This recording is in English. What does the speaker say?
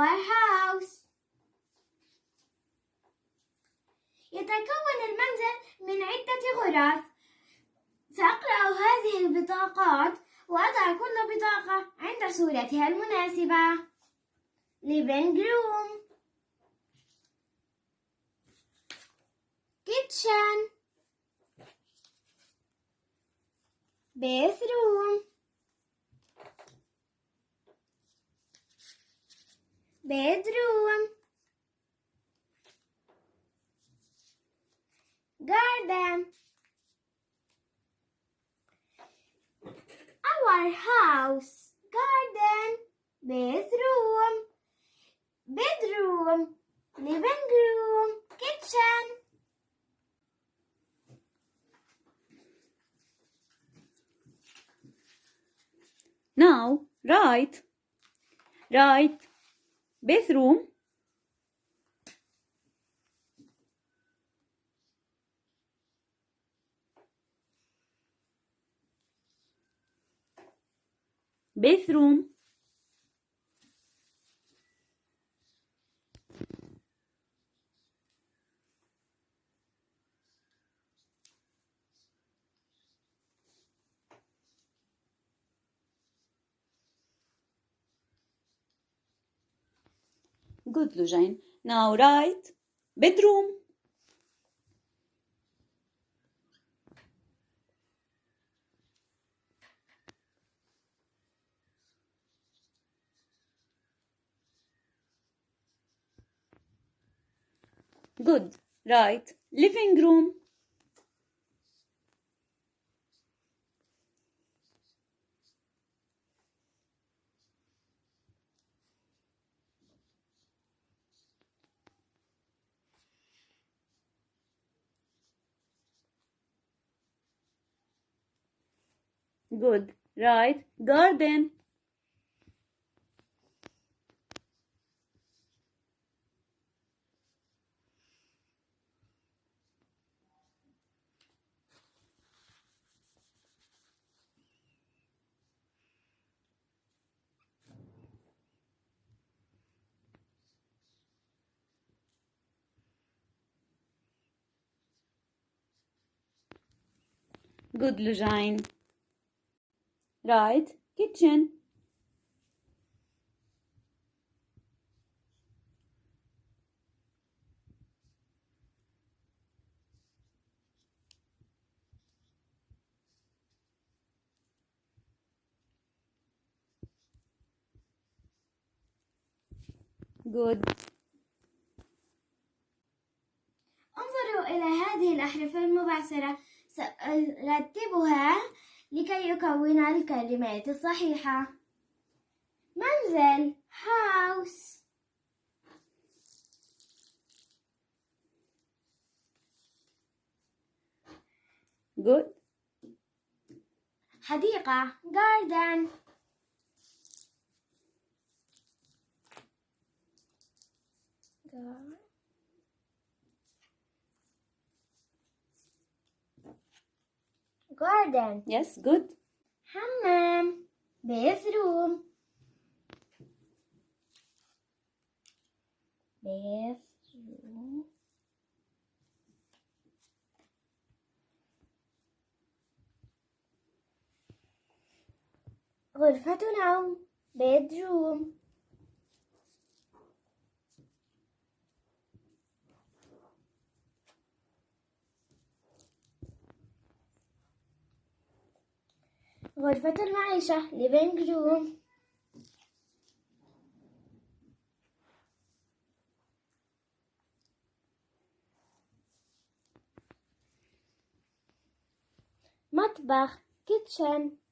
our house. يتكون المنزل من عدة غرف. سأقرأ هذه البطاقات وأضع كل بطاقة عند صورتها المناسبة. living room, kitchen, bathroom, bedroom, garden. Our house, garden, bathroom, bedroom, living room, kitchen. Now write bathroom, bathroom, good لجين. Now write bedroom, good. Write living room, good. Write garden, good لجين. Write kitchen, good. انظروا إلى هذه الأحرف المبعثرة، سأرتبها لكي يكون الكلمات الصحيحة. منزل house، good. حديقة garden، garden. Yes, good. حمام bathroom، bathroom. غرفة نوم bedroom، غرفة المعيشة living room، مطبخ kitchen،